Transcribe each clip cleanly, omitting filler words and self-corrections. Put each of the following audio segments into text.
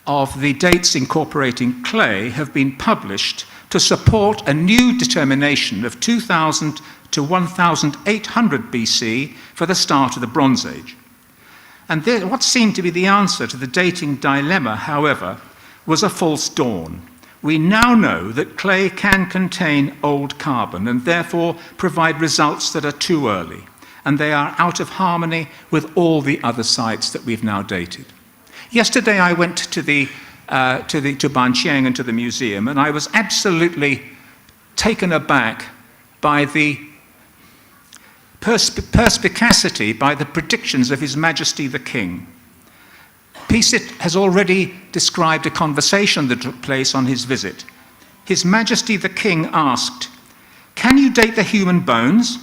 of the dates incorporating clay have been published to support a new determination of 2000 to 1800 BC for the start of the Bronze Age. And what seemed to be the answer to the dating dilemma, however, was a false dawn. We now know that clay can contain old carbon and therefore provide results that are too early, and they are out of harmony with all the other sites that we've now dated. Yesterday I went to Banqiang and to the museum, and I was absolutely taken aback by the perspicacity, by the predictions of His Majesty the King. Pisit has already described a conversation that took place on his visit. His Majesty the King asked, "Can you date the human bones?"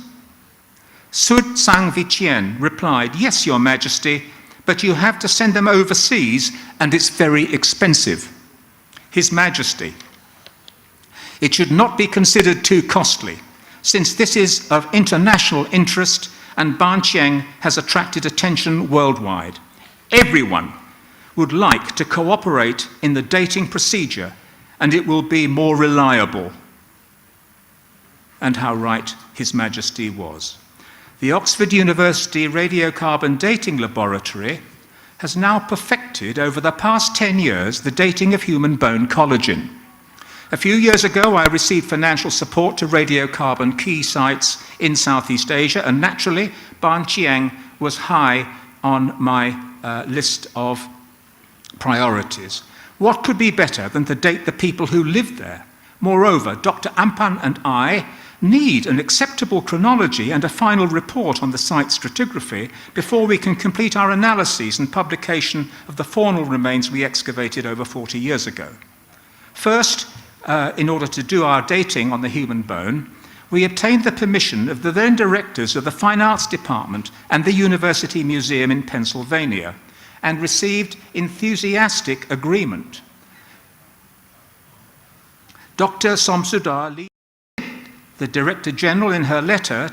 Sud Sang Vichien replied, "Yes, Your Majesty, but you have to send them overseas, and it's very expensive." His Majesty, "It should not be considered too costly, since this is of international interest and Banqiang has attracted attention worldwide. Everyone would like to cooperate in the dating procedure, and it will be more reliable." And how right His Majesty was. The Oxford University Radiocarbon Dating Laboratory has now perfected, over the past 10 years, the dating of human bone collagen. A few years ago, I received financial support to radiocarbon key sites in Southeast Asia, and naturally, Banqiang was high on my list of priorities. What could be better than to date the people who lived there? Moreover, Dr. Ampan and I need an acceptable chronology and a final report on the site stratigraphy before we can complete our analyses and publication of the faunal remains we excavated over 40 years ago. First, in order to do our dating on the human bone, we obtained the permission of the then directors of the Fine Arts Department and the University Museum in Pennsylvania, and received enthusiastic agreement. Dr. Somsudar Lee, the Director General, in her letter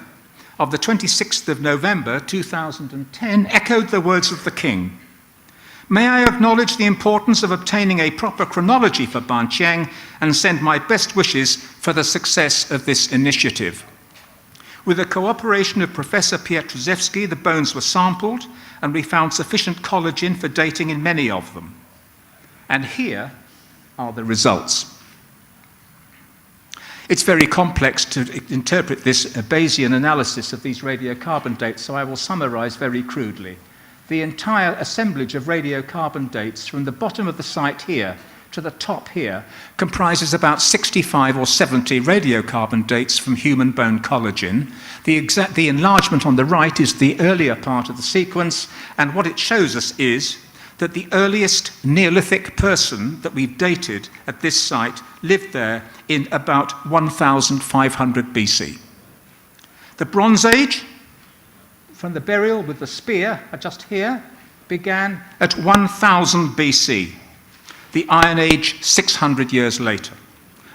of the 26th of November 2010, echoed the words of the King. "May I acknowledge the importance of obtaining a proper chronology for Banqiang and send my best wishes for the success of this initiative." With the cooperation of Professor Pietrzewski, the bones were sampled, and we found sufficient collagen for dating in many of them. And here are the results. It's very complex to interpret this Bayesian analysis of these radiocarbon dates, so I will summarize very crudely. The entire assemblage of radiocarbon dates from the bottom of the site here to the top here comprises about 65 or 70 radiocarbon dates from human bone collagen. The enlargement on the right is the earlier part of the sequence, and what it shows us is that the earliest Neolithic person that we've dated at this site lived there in about 1500 BC. The Bronze Age, from the burial with the spear just here, began at 1000 BC. The Iron Age, 600 years later.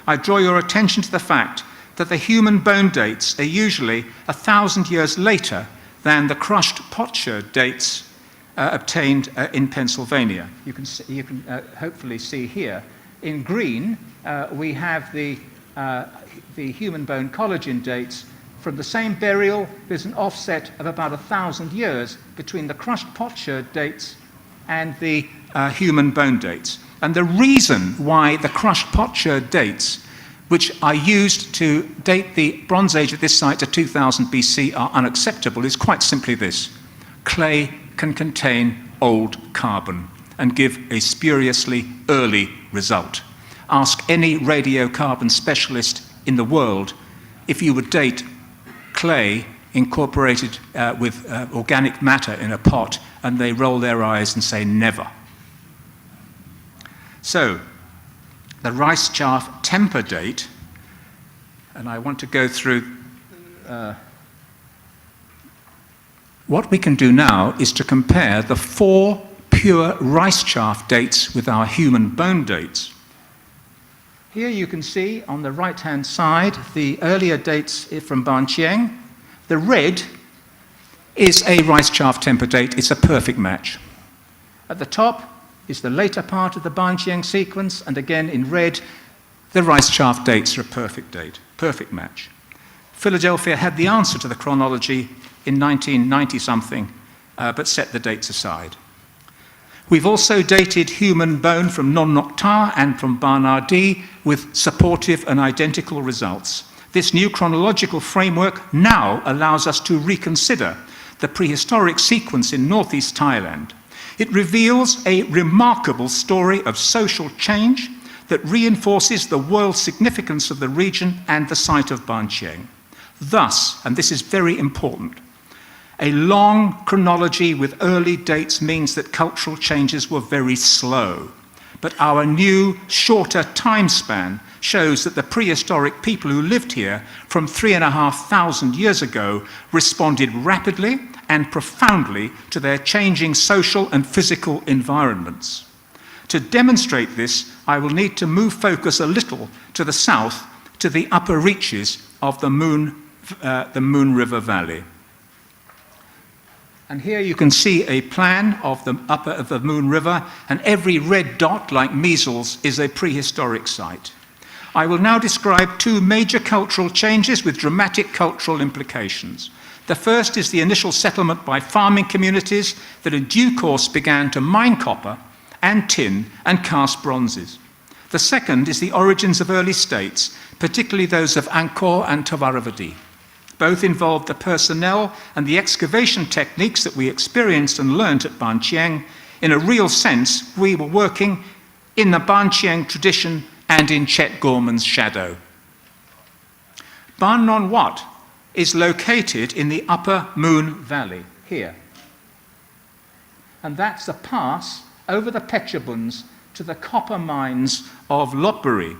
I draw your attention to the fact that the human bone dates are usually 1,000 years later than the crushed potsherd dates obtained in Pennsylvania. You can hopefully see here. In green, we have the human bone collagen dates. From the same burial, there's an offset of about 1,000 years between the crushed potsherd dates and the human bone dates. And the reason why the crushed potsherd dates, which are used to date the Bronze Age at this site to 2000 BC, are unacceptable is quite simply this. Clay can contain old carbon and give a spuriously early result. Ask any radiocarbon specialist in the world if you would date clay incorporated with organic matter in a pot, and they roll their eyes and say never. So, the rice chaff temper date, and I want to go through what we can do now is to compare the 4 pure rice chaff dates with our human bone dates. Here you can see on the right-hand side the earlier dates from Banqiang. The red is a rice chaff temper date. It's a perfect match. At the top, is the later part of the Banqiang sequence, and again in red, the rice chaff dates are a perfect date, perfect match. Philadelphia had the answer to the chronology in 1990-something, but set the dates aside. We've also dated human bone from Non Noctar and from Barnardi with supportive and identical results. This new chronological framework now allows us to reconsider the prehistoric sequence in northeast Thailand. It reveals a remarkable story of social change that reinforces the world significance of the region and the site of Banqiang. Thus, and this is very important, a long chronology with early dates means that cultural changes were very slow. But our new, shorter time span shows that the prehistoric people who lived here from 3,500 years ago responded rapidly and profoundly to their changing social and physical environments. To demonstrate this, I will need to move focus a little to the south, to the upper reaches of the Moon River Valley. And here you can see a plan of the upper of the Moon River, and every red dot, like measles, is a prehistoric site. I will now describe two major cultural changes with dramatic cultural implications. The first is the initial settlement by farming communities that in due course began to mine copper and tin and cast bronzes. The second is the origins of early states, particularly those of Angkor and Tavaravati. Both involved the personnel and the excavation techniques that we experienced and learnt at Banqiang. In a real sense, we were working in the Banqiang tradition and in Chet Gorman's shadow. Ban Non Wat is located in the upper Moon Valley, here. And that's a pass over the Phetchabunds to the copper mines of Lopburi.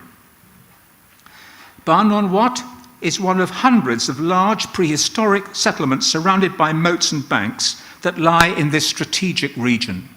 Ban Non Wat is one of hundreds of large prehistoric settlements surrounded by moats and banks that lie in this strategic region.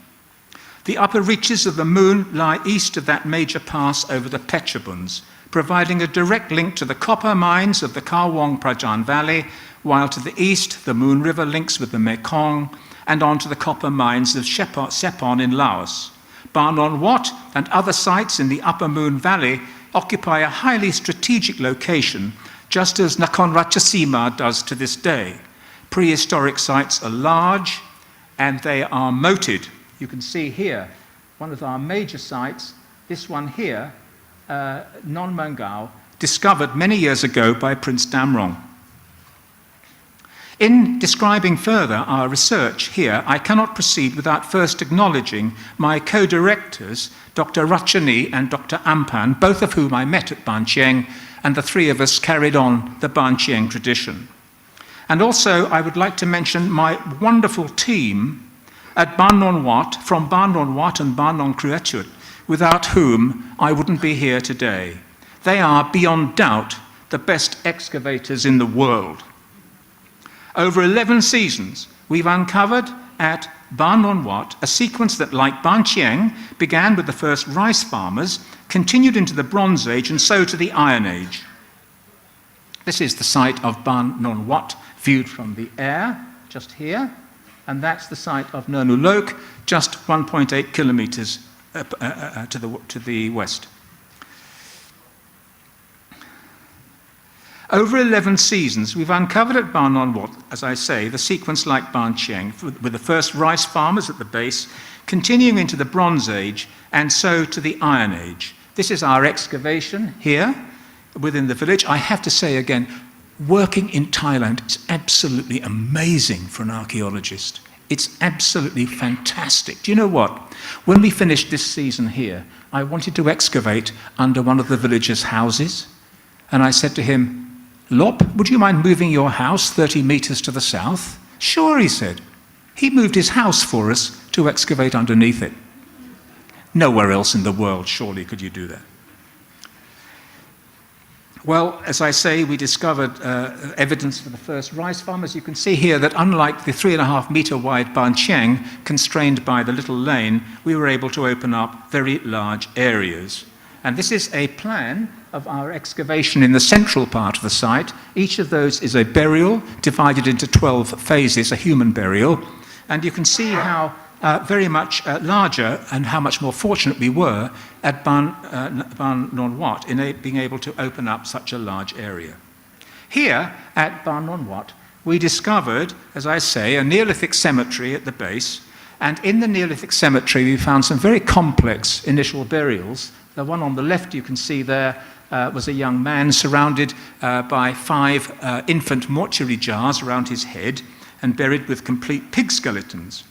The upper reaches of the Moon lie east of that major pass over the Phetchabunds, providing a direct link to the copper mines of the Kawong Prajan Valley, while to the east the Moon River links with the Mekong and on to the copper mines of Sepon in Laos. Ban Non Wat and other sites in the upper Moon Valley occupy a highly strategic location, just as Nakhon Ratchasima does to this day. Prehistoric sites are large and they are moated. You can see here one of our major sites, this one here, Non Mangao, discovered many years ago by Prince Damrong. In describing further our research here, I cannot proceed without first acknowledging my co-directors, Dr. Rachani and Dr. Ampan, both of whom I met at Banqiang, and the three of us carried on the Banqiang tradition. And also, I would like to mention my wonderful team at Ban Non Wat, from Ban Non Wat and Ban Non Kruechut, without whom I wouldn't be here today. They are, beyond doubt, the best excavators in the world. Over 11 seasons, we've uncovered at Ban Non Wat a sequence that, like Banqiang, began with the first rice farmers, continued into the Bronze Age, and so to the Iron Age. This is the site of Ban Non Wat, viewed from the air, just here, and that's the site of Nernulok, just 1.8 kilometers to the west. Over 11 seasons, we've uncovered at Ban Non Wat, as I say, the sequence like Banqiang, with the first rice farmers at the base, continuing into the Bronze Age, and so to the Iron Age. This is our excavation here within the village. I have to say again, working in Thailand is absolutely amazing for an archaeologist. It's absolutely fantastic. Do you know what? When we finished this season here, I wanted to excavate under one of the villagers' houses, and I said to him, "Lop, would you mind moving your house 30 meters to the south?" "Sure," he said. He moved his house for us to excavate underneath it. Nowhere else in the world, surely, could you do that. Well, as I say, we discovered evidence for the first rice farmers. You can see here that unlike the 3.5 meter wide Banqiang, constrained by the little lane, we were able to open up very large areas. And this is a plan of our excavation in the central part of the site. Each of those is a burial divided into 12 phases, a human burial. And you can see how very much larger, and how much more fortunate we were at Ban Non Wat in being able to open up such a large area. Here at Ban Non Wat, we discovered, as I say, a Neolithic cemetery at the base, and in the Neolithic cemetery we found some very complex initial burials. The one on the left you can see there was a young man surrounded by 5 infant mortuary jars around his head and buried with complete pig skeletons.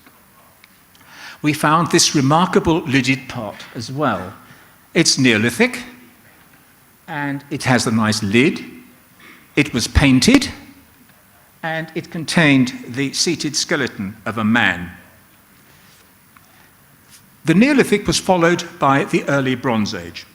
We found this remarkable lidded pot as well. It's Neolithic, and it has a nice lid. It was painted, and it contained the seated skeleton of a man. The Neolithic was followed by the early Bronze Age.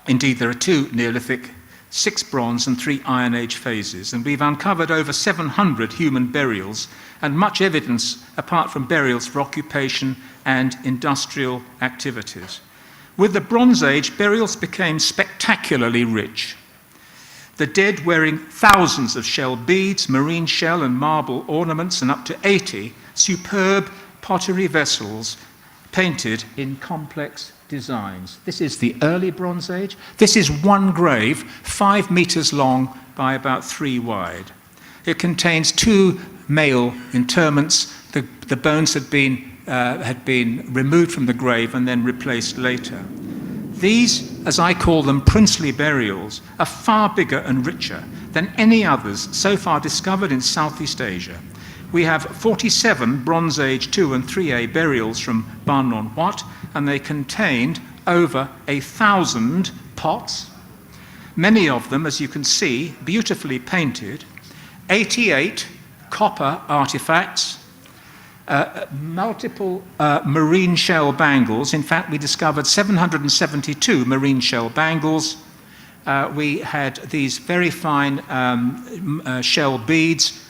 Indeed, there are 2 Neolithic, 6 Bronze and 3 Iron Age phases, and we've uncovered over 700 human burials and much evidence apart from burials for occupation and industrial activities. With the Bronze Age, burials became spectacularly rich. The dead wearing thousands of shell beads, marine shell and marble ornaments, and up to 80 superb pottery vessels painted in complex designs. This is the early Bronze Age. This is one grave, 5 meters long by about 3 wide. It contains 2 male interments. The bones had been removed from the grave and then replaced later. These, as I call them, princely burials, are far bigger and richer than any others so far discovered in Southeast Asia. We have 47 Bronze Age 2 and 3A burials from Ban Non Wat, and they contained over 1,000 pots, many of them, as you can see, beautifully painted, 88 copper artifacts, multiple marine shell bangles. In fact, we discovered 772 marine shell bangles. We had these very fine shell beads.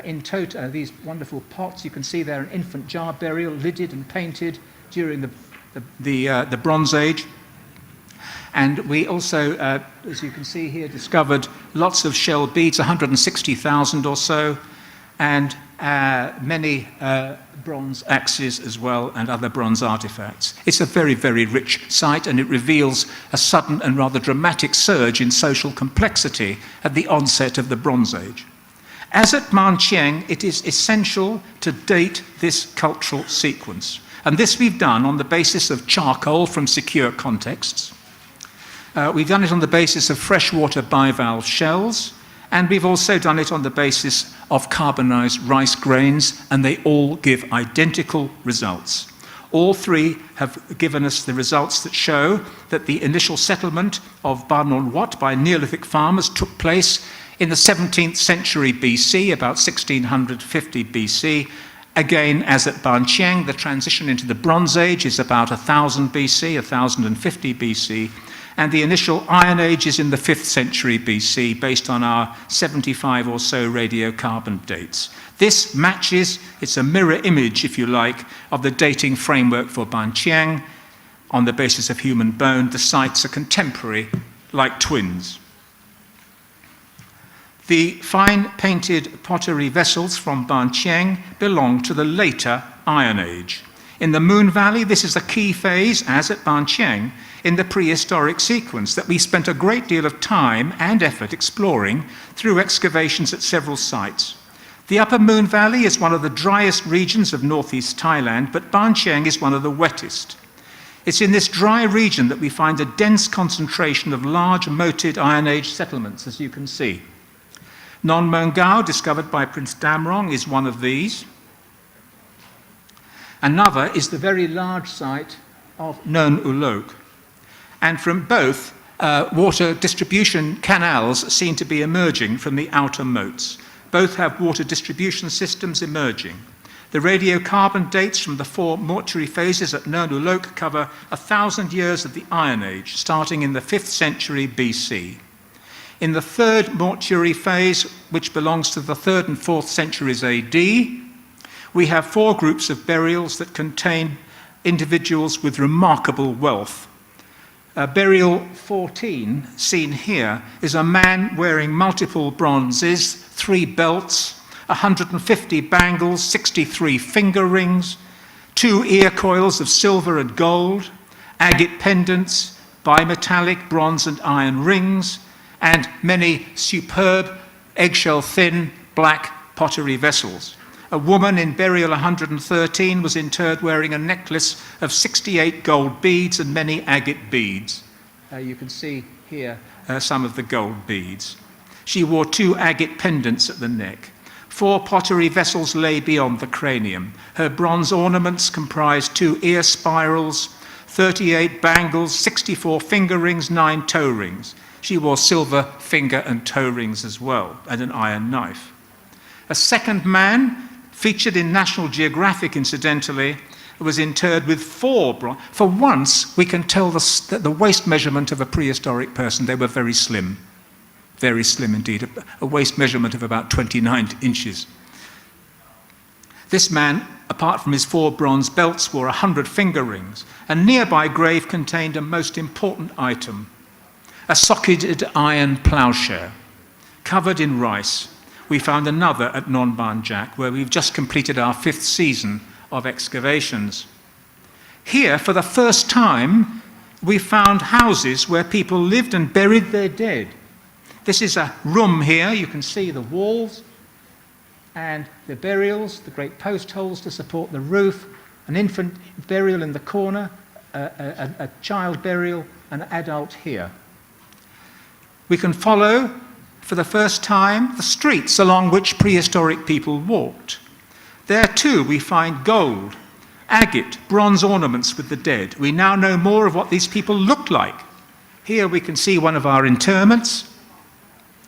In total, these wonderful pots, you can see there an infant jar burial, lidded and painted during the Bronze Age. And we also, as you can see here, discovered lots of shell beads, 160,000 or so, and many bronze axes as well, and other bronze artifacts. It's a very, very rich site, and it reveals a sudden and rather dramatic surge in social complexity at the onset of the Bronze Age. As at Manqiang, it is essential to date this cultural sequence. And this we've done on the basis of charcoal from secure contexts. We've done it on the basis of freshwater bivalve shells, and we've also done it on the basis of carbonized rice grains, and they all give identical results. All 3 have given us the results that show that the initial settlement of Ban Non Wat by Neolithic farmers took place in the 17th century BC, about 1650 BC. Again, as at Banqiang, the transition into the Bronze Age is about 1000 BC, 1050 BC, and the initial Iron Age is in the 5th century BC, based on our 75 or so radiocarbon dates. This matches, it's a mirror image, if you like, of the dating framework for Banqiang. On the basis of human bone, the sites are contemporary, like twins. The fine painted pottery vessels from Banqiang belong to the later Iron Age. In the Moon Valley, this is a key phase, as at Banqiang, in the prehistoric sequence that we spent a great deal of time and effort exploring through excavations at several sites. The Upper Moon Valley is one of the driest regions of northeast Thailand, but Banqiang is one of the wettest. It's in this dry region that we find a dense concentration of large moated Iron Age settlements, as you can see. Non Mongao, discovered by Prince Damrong, is one of these. Another is the very large site of Non Ulok. And from both, water distribution canals seem to be emerging from the outer moats. Both have water distribution systems emerging. The radiocarbon dates from the 4 mortuary phases at Non Ulok cover 1,000 years of the Iron Age, starting in the 5th century BC. In the 3rd mortuary phase, which belongs to the 3rd and 4th centuries AD, we have 4 groups of burials that contain individuals with remarkable wealth. Burial 14, seen here, is a man wearing multiple bronzes, 3 belts, 150 bangles, 63 finger rings, 2 ear coils of silver and gold, agate pendants, bimetallic bronze and iron rings, and many superb eggshell-thin black pottery vessels. A woman in burial 113 was interred wearing a necklace of 68 gold beads and many agate beads. You can see here some of the gold beads. She wore 2 agate pendants at the neck. 4 pottery vessels lay beyond the cranium. Her bronze ornaments comprised 2 ear spirals, 38 bangles, 64 finger rings, 9 toe rings. She wore silver finger and toe rings as well, and an iron knife. A second man, featured in National Geographic incidentally, was interred with 4 bronze. For once, we can tell the waist measurement of a prehistoric person. They were very slim indeed, a waist measurement of about 29 inches. This man, apart from his 4 bronze belts, wore 100 finger rings. A nearby grave contained a most important item, a socketed iron ploughshare covered in rice. We found another at Nonbanjak, where we've just completed our 5th season of excavations. Here, for the first time, we found houses where people lived and buried their dead. This is a room here. You can see the walls and the burials, the great post holes to support the roof, an infant burial in the corner, a child burial, an adult here. We can follow, for the first time, the streets along which prehistoric people walked. There too we find gold, agate, bronze ornaments with the dead. We now know more of what these people looked like. Here we can see one of our interments.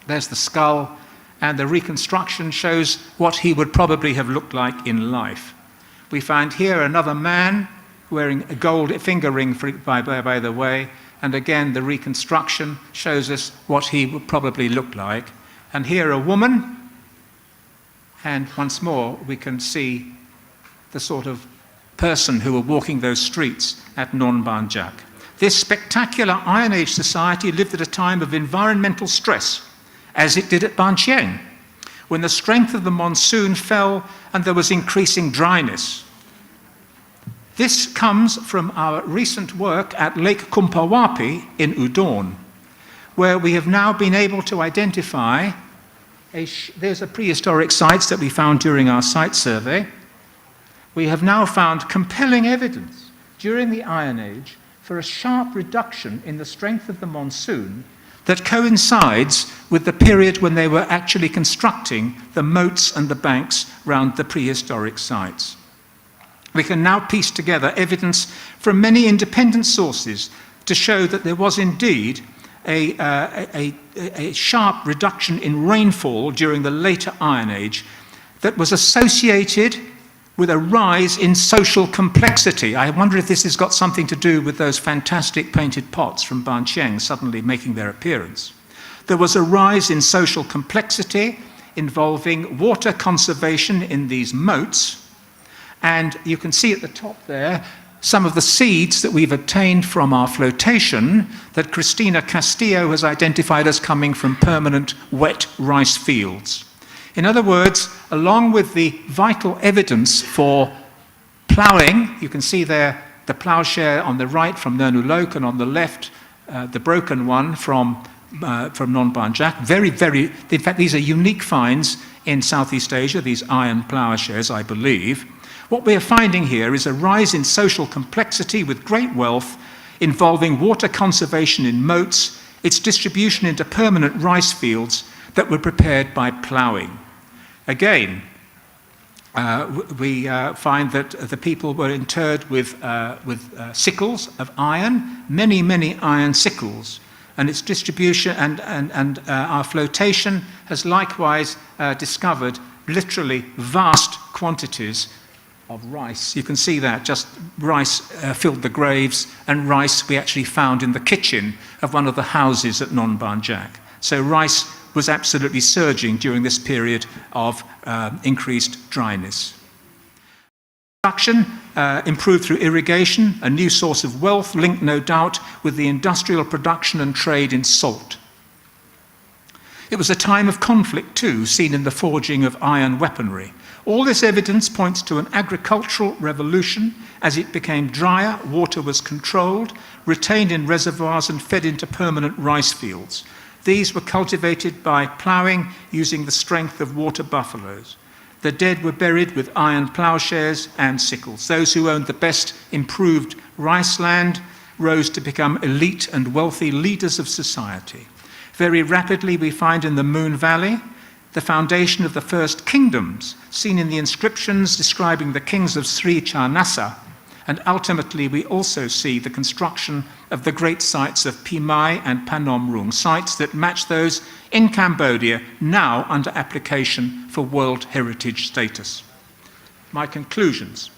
There's the skull, and the reconstruction shows what he would probably have looked like in life. We find here another man wearing a gold finger ring, by the way, and again the reconstruction shows us what he would probably look like. And here a woman, and once more we can see the sort of person who were walking those streets at Nonbanjak. This spectacular Iron Age society lived at a time of environmental stress, as it did at Banqiang, when the strength of the monsoon fell and there was increasing dryness. This comes from our recent work at Lake Kumpawapi in Udon, where we have now been able to identify, there's a prehistoric sites that we found during our site survey. We have now found compelling evidence during the Iron Age for a sharp reduction in the strength of the monsoon that coincides with the period when they were actually constructing the moats and the banks round the prehistoric sites. We can now piece together evidence from many independent sources to show that there was indeed a sharp reduction in rainfall during the later Iron Age that was associated with a rise in social complexity. I wonder if this has got something to do with those fantastic painted pots from Banqiang suddenly making their appearance. There was a rise in social complexity involving water conservation in these moats, and you can see at the top there some of the seeds that we've obtained from our flotation that Cristina Castillo has identified as coming from permanent wet rice fields. In other words, along with the vital evidence for ploughing, you can see there the ploughshare on the right from Nernulok and on the left the broken one from Nonbanjak. In fact, these are unique finds in Southeast Asia, these iron ploughshares, I believe. What we are finding here is a rise in social complexity with great wealth involving water conservation in moats, its distribution into permanent rice fields that were prepared by ploughing. Again, we find that the people were interred with sickles of iron, many iron sickles, and its distribution and our flotation has likewise discovered literally vast quantities of rice. You can see that, just rice filled the graves, and rice we actually found in the kitchen of one of the houses at Nonbanjak. So rice was absolutely surging during this period of increased dryness. Production improved through irrigation, a new source of wealth linked no doubt with the industrial production and trade in salt. It was a time of conflict too, seen in the forging of iron weaponry. All this evidence points to an agricultural revolution. As it became drier, water was controlled, retained in reservoirs and fed into permanent rice fields. These were cultivated by ploughing using the strength of water buffaloes. The dead were buried with iron ploughshares and sickles. Those who owned the best improved rice land rose to become elite and wealthy leaders of society. Very rapidly we find in the Moon Valley the foundation of the first kingdoms, seen in the inscriptions describing the kings of Sri Charnasa, and ultimately we also see the construction of the great sites of Pimai and Panom Rung, sites that match those in Cambodia now under application for World Heritage status. My conclusions.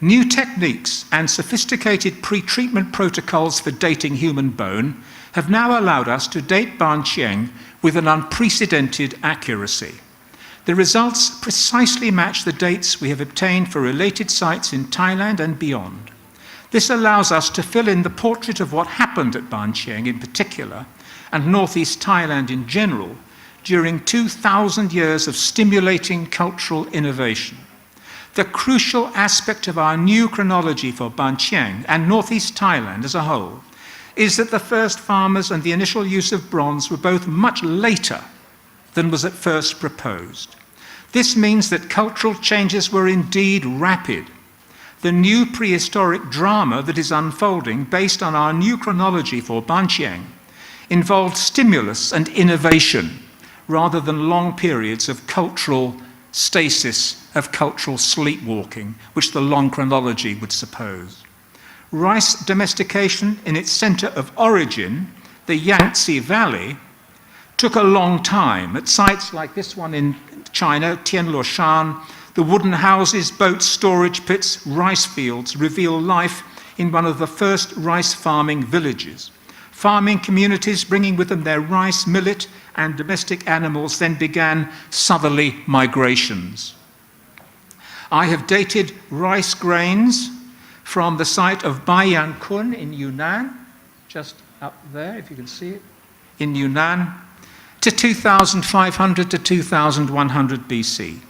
New techniques and sophisticated pre-treatment protocols for dating human bone have now allowed us to date Banqiang with an unprecedented accuracy. The results precisely match the dates we have obtained for related sites in Thailand and beyond. This allows us to fill in the portrait of what happened at Banqiang in particular, and northeast Thailand in general, during 2,000 years of stimulating cultural innovation. The crucial aspect of our new chronology for Banqiang and northeast Thailand as a whole is that the first farmers and the initial use of bronze were both much later than was at first proposed. This means that cultural changes were indeed rapid. The new prehistoric drama that is unfolding based on our new chronology for Banqiang involved stimulus and innovation rather than long periods of cultural stasis, of cultural sleepwalking, which the long chronology would suppose. Rice domestication in its center of origin, the Yangtze Valley, took a long time. At sites like this one in China, Tianluoshan, the wooden houses, boats, storage pits, rice fields reveal life in one of the first rice farming villages. Farming communities bringing with them their rice, millet, and domestic animals then began southerly migrations. I have dated rice grains from the site of Bayan Kun in Yunnan, just up there, if you can see it, in Yunnan, to 2500 to 2100 BC.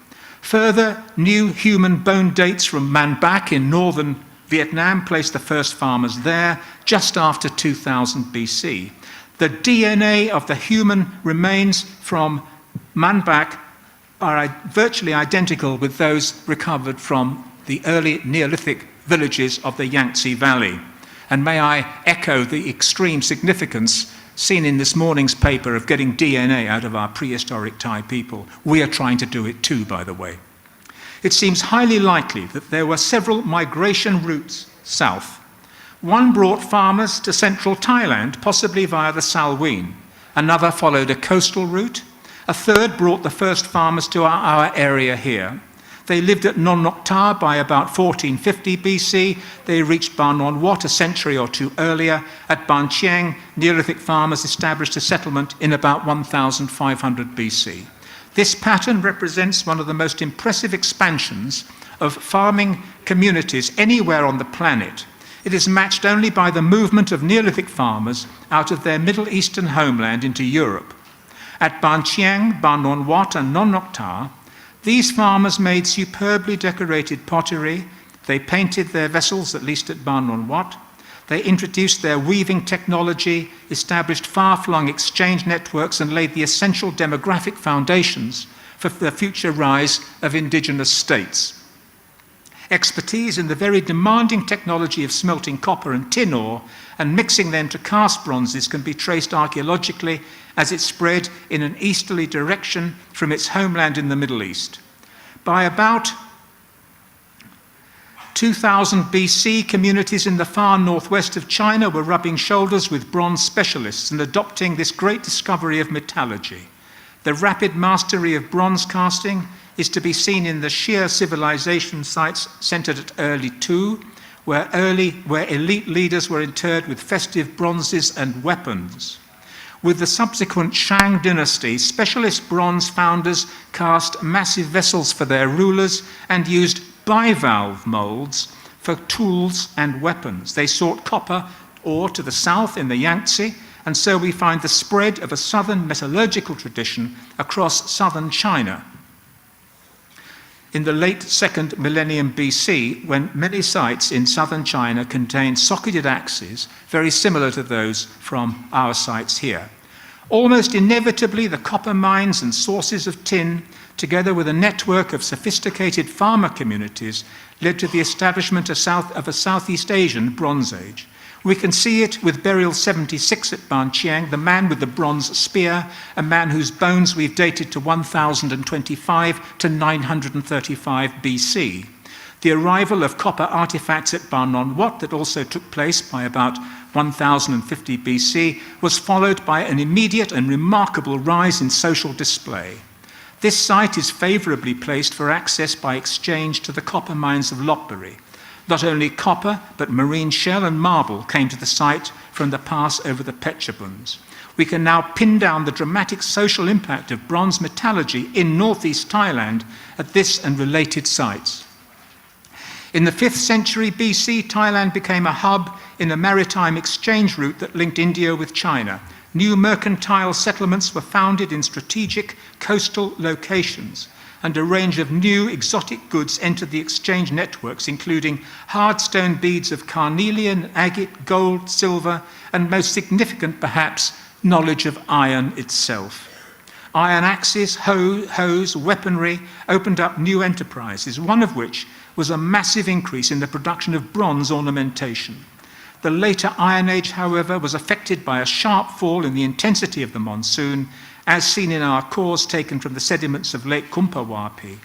Further, new human bone dates from Man Bac in northern Vietnam placed the first farmers there just after 2000 BC. The DNA of the human remains from Man Bac are virtually identical with those recovered from the early Neolithic villages of the Yangtze Valley. And may I echo the extreme significance seen in this morning's paper of getting DNA out of our prehistoric Thai people. We are trying to do it too, by the way. It seems highly likely that there were several migration routes south. One brought farmers to central Thailand, possibly via the Salween. Another followed a coastal route. A third brought the first farmers to our area here. They lived at Non Nok Ta by about 1450 BC. They reached Ba Non Wat a century or two earlier. At Banqiang, Neolithic farmers established a settlement in about 1500 BC. This pattern represents one of the most impressive expansions of farming communities anywhere on the planet. It is matched only by the movement of Neolithic farmers out of their Middle Eastern homeland into Europe. At Banqiang, Ba Non Wat, and Non Nok Ta, these farmers made superbly decorated pottery. They painted their vessels, at least at Ba Non Wat. They introduced their weaving technology, established far-flung exchange networks, and laid the essential demographic foundations for the future rise of indigenous states. Expertise in the very demanding technology of smelting copper and tin ore and mixing them to cast bronzes can be traced archaeologically as it spread in an easterly direction from its homeland in the Middle East. By about 2000 BC, communities in the far northwest of China were rubbing shoulders with bronze specialists and adopting this great discovery of metallurgy. The rapid mastery of bronze casting is to be seen in the Xia civilization sites centered at early Tu, where elite leaders were interred with festive bronzes and weapons. With the subsequent Shang dynasty, specialist bronze founders cast massive vessels for their rulers and used bivalve molds for tools and weapons. They sought copper ore to the south in the Yangtze and so we find the spread of a southern metallurgical tradition across southern China in the late 2nd millennium BC, when many sites in southern China contained socketed axes very similar to those from our sites here. Almost inevitably, the copper mines and sources of tin, together with a network of sophisticated farmer communities, led to the establishment of a Southeast Asian Bronze Age. We can see it with burial 76 at Banqiang, the man with the bronze spear, a man whose bones we've dated to 1025 to 935 BC. The arrival of copper artifacts at Banon Wat, that also took place by about 1050 BC, was followed by an immediate and remarkable rise in social display. This site is favourably placed for access by exchange to the copper mines of Lopburi. Not only copper, but marine shell and marble came to the site from the pass over the Phetchabunds. We can now pin down the dramatic social impact of bronze metallurgy in northeast Thailand at this and related sites. In the 5th century BC, Thailand became a hub in a maritime exchange route that linked India with China. New mercantile settlements were founded in strategic coastal locations, and a range of new exotic goods entered the exchange networks, including hard stone beads of carnelian, agate, gold, silver, and most significant, perhaps, knowledge of iron itself. Iron axes, hoes, weaponry opened up new enterprises, one of which was a massive increase in the production of bronze ornamentation. The later Iron Age, however, was affected by a sharp fall in the intensity of the monsoon, as seen in our cores taken from the sediments of Lake Kumpawapi.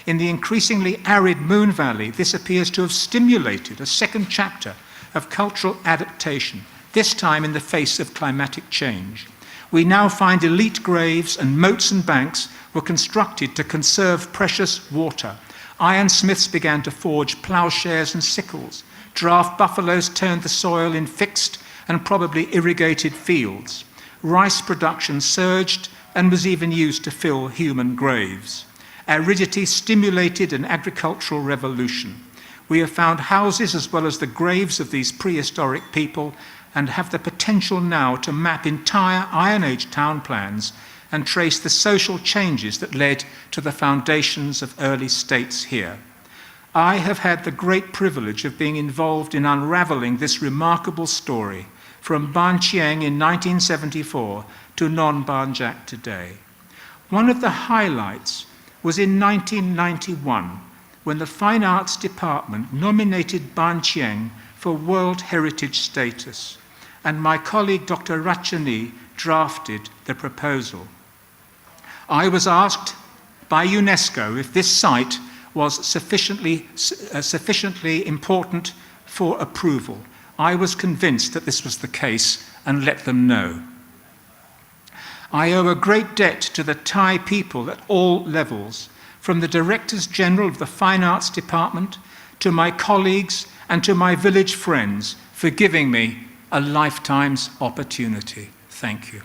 In the increasingly arid Moon Valley, this appears to have stimulated a second chapter of cultural adaptation, this time in the face of climatic change. We now find elite graves, and moats and banks were constructed to conserve precious water. Ironsmiths began to forge ploughshares and sickles. Draft buffaloes turned the soil in fixed and probably irrigated fields. Rice production surged and was even used to fill human graves. Aridity stimulated an agricultural revolution. We have found houses as well as the graves of these prehistoric people, and have the potential now to map entire Iron Age town plans and trace the social changes that led to the foundations of early states here. I have had the great privilege of being involved in unravelling this remarkable story from Banqiang in 1974 to Non Banjak today. One of the highlights was in 1991, when the Fine Arts Department nominated Banqiang for World Heritage status, and my colleague Dr. Rachani drafted the proposal. I was asked by UNESCO if this site was sufficiently important for approval. I was convinced that this was the case and let them know. I owe a great debt to the Thai people at all levels, from the Directors General of the Fine Arts Department to my colleagues and to my village friends, for giving me a lifetime's opportunity. Thank you.